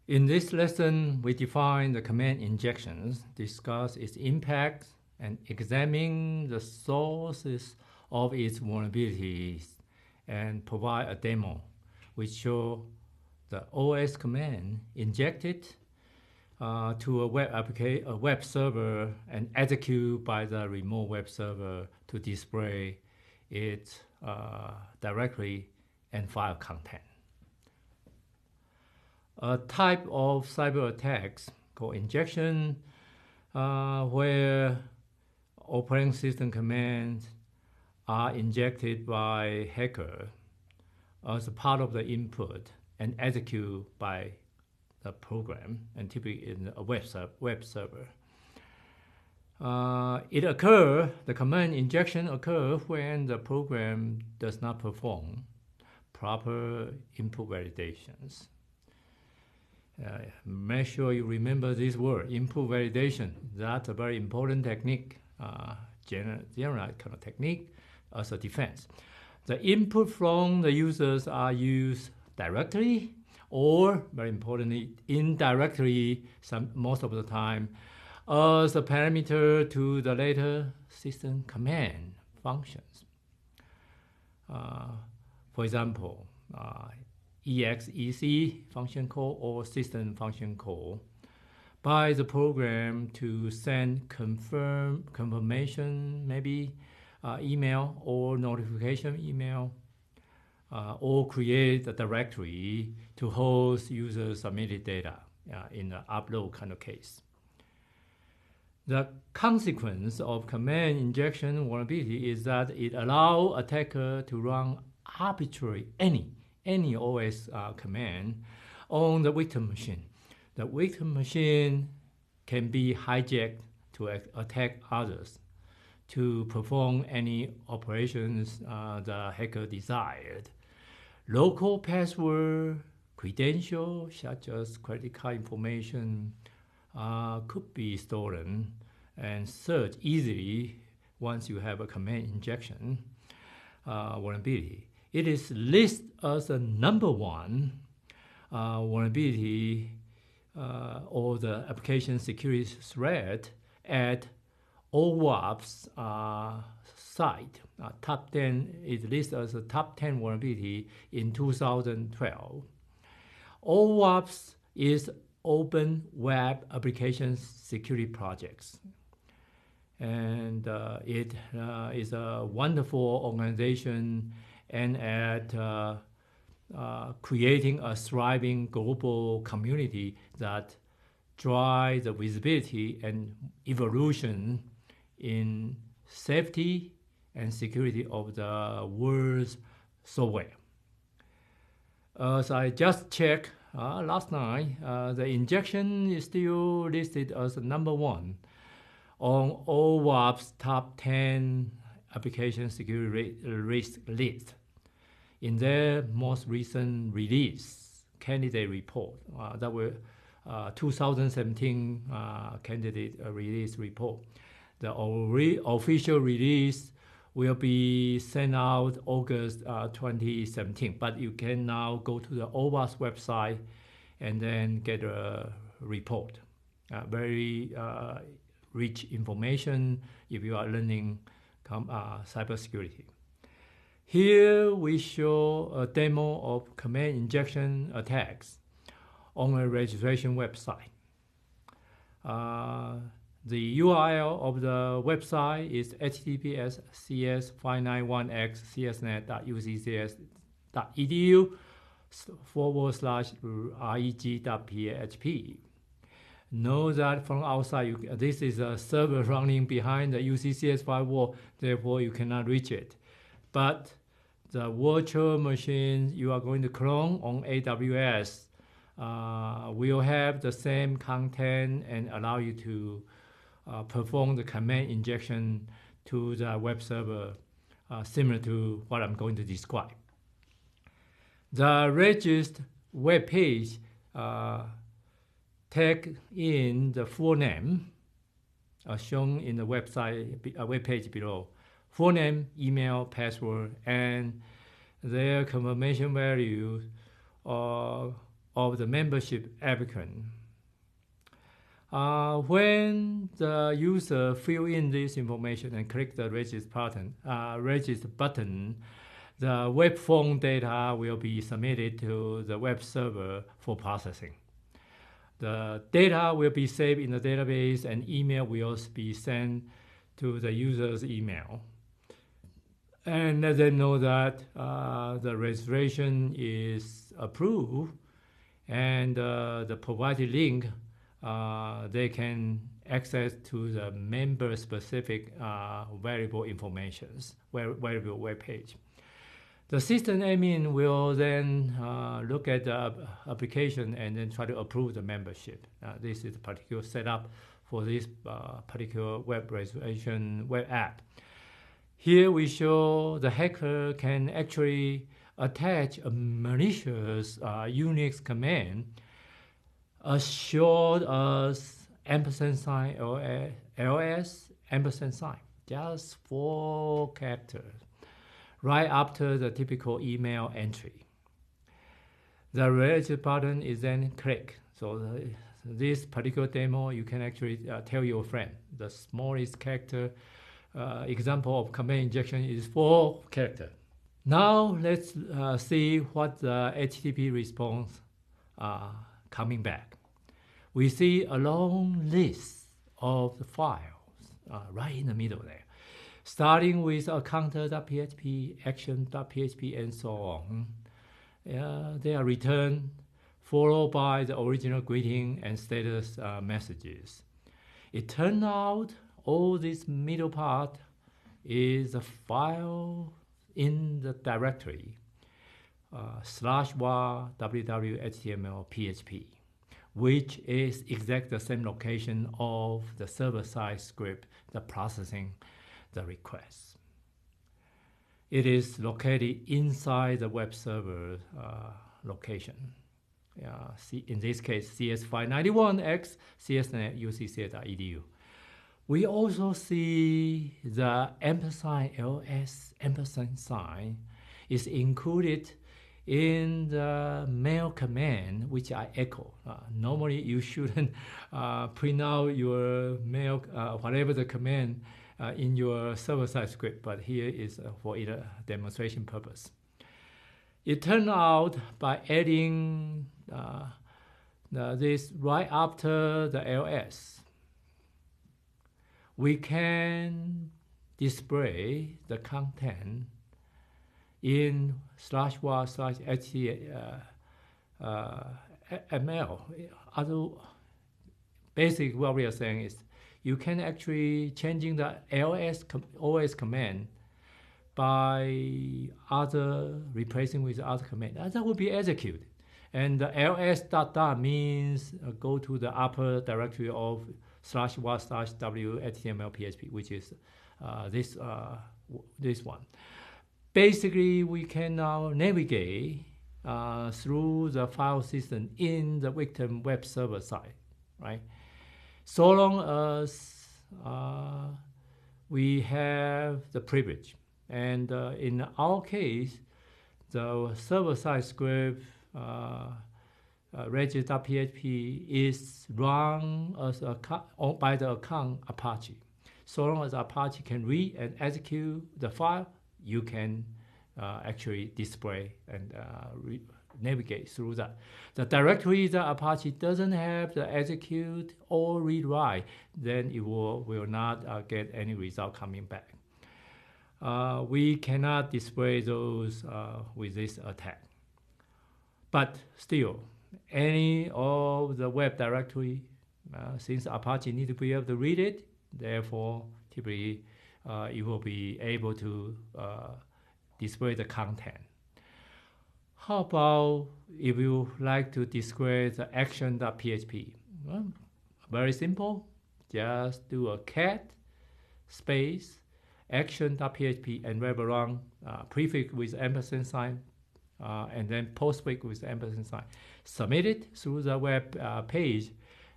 In this lesson, we define the command injections, discuss its impact, and examine the sources of its vulnerabilities, and provide a demo which shows the OS command injected to a web server and execute by the remote web server to display its directory and file content. A type of cyber attacks called injection, where operating system commands are injected by hacker as a part of the input and executed by the program, and typically in a web server. The command injection occurs when the program does not perform proper input validations. Make sure you remember this word, input validation. That's a very important technique, general kind of technique as a defense. The input from the users are used directly or, very importantly, indirectly, most of the time, as a parameter to the later system command functions. For example, exec function call or system function call by the program to send confirmation, maybe email or notification email, or create a directory to host user submitted data in an upload kind of case. The consequence of command injection vulnerability is that it allows attacker to run arbitrary any OS command on the victim machine. The victim machine can be hijacked to attack others to perform any operations the hacker desired. Local password, credentials such as credit card information could be stolen and searched easily once you have a command injection vulnerability. It is listed as a number one vulnerability or the application security threat at OWASP's site. Top 10 is listed as a top 10 vulnerability in 2012. OWASP is Open Web Application Security Projects. And it is a wonderful organization and at creating a thriving global community that drives the visibility and evolution in safety and security of the world's software. As I just checked last night, the injection is still listed as number one on OWASP's top 10 application security risk list in their most recent release, candidate report. That was 2017 candidate release report. The official release will be sent out August 2017, but you can now go to the OWASP website and then get a report. Very rich information if you are learning cybersecurity. Here we show a demo of command injection attacks on a registration website. The URL of the website is https://ccsnet.uccs.edu/reg.php. Know that from outside, this is a server running behind the UCCS firewall, therefore you cannot reach it. But the virtual machine you are going to clone on AWS will have the same content and allow you to perform the command injection to the web server, similar to what I'm going to describe. The registered web page take in the full name shown in the website web page below. Full name, email, password, and their confirmation value of of the membership applicant. When the user fill in this information and click the register button, the web form data will be submitted to the web server for processing. The data will be saved in the database, and email will be sent to the user's email. And let them know that the registration is approved, and the provided link, they can access to the member-specific variable informations, variable web page. The system admin will then look at the application and then try to approve the membership. This is the particular setup for this particular web registration web app. Here we show the hacker can actually attach a malicious Unix command as short as $sign ls $sign, just 4 characters, right after the typical email entry. The register button is then clicked. So this particular demo, you can actually tell your friend the smallest character example of command injection is 4 characters. Now let's see what the HTTP response coming back. We see a long list of the files right in the middle there, starting with counter.php, action.php, and so on. They are returned, followed by the original greeting and status messages. It turned out all this middle part is a file in the directory /var www.html.php, which is exactly the same location of the server-side script that processing the request. It is located inside the web server location. In this case, cs591x csnet.ucc.edu. We also see the ls sign is included in the mail command, which I echo. Normally, you shouldn't print out your mail, whatever the command in your server-side script, but here is for either demonstration purpose. It turned out by adding this right after the ls, we can display the content in /var/html. Basically, what we are saying is you can actually changing the os command by replacing with other command. That will be executed. And the ls ... means go to the upper directory of /var/w.html.php, which is this one. Basically, we can now navigate through the file system in the victim web server side, right? So long as we have the privilege. And in our case, the server-side script register.php is run as by the account Apache. So long as Apache can read and execute the file, you can actually display and navigate through that. The directory that Apache doesn't have the execute or read write, then it will not get any result coming back. We cannot display those with this attack. But still, any of the web directory, since Apache need to be able to read it, therefore, typically, you will be able to display the content. How about if you like to display the action.php? Well, very simple. Just do a cat space action.php and wrap around prefix with $sign and then postfix with $sign. Submit it through the web page.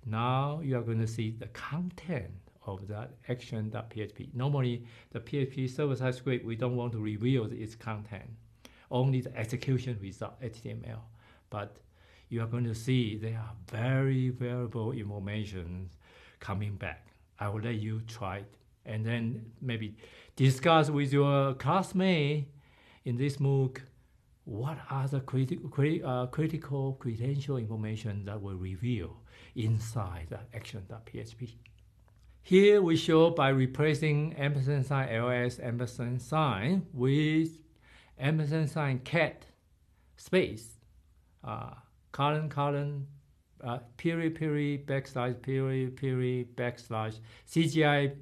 Now you are going to see the content of that action.php. Normally, the PHP server-side script, we don't want to reveal its content, only the execution result, HTML. But you are going to see there are very valuable information coming back. I will let you try it, and then maybe discuss with your classmate in this MOOC what are the critical credential information that will reveal inside the action.php. Here we show by replacing ampersand sign ls ampersand sign with ampersand sign cat space colon period period backslash CGI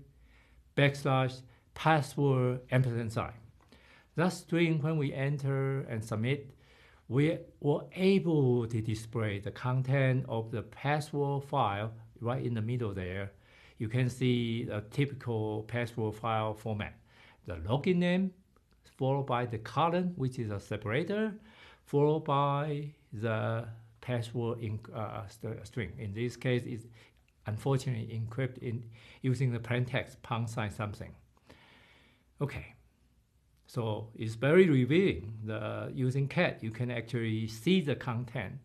backslash password ampersand sign. That string, when we enter and submit, we were able to display the content of the password file right in the middle there. You can see a typical password file format. The login name, followed by the colon, which is a separator, followed by the password string. In this case, it's unfortunately encrypted using the plain text # something. Okay. So it's very revealing. Using cat, you can actually see the content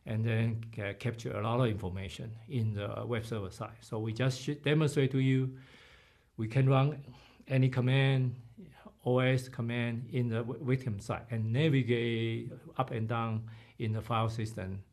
and then capture a lot of information in the web server side. So we just should demonstrate to you, we can run any command, OS command in the victim side and navigate up and down in the file system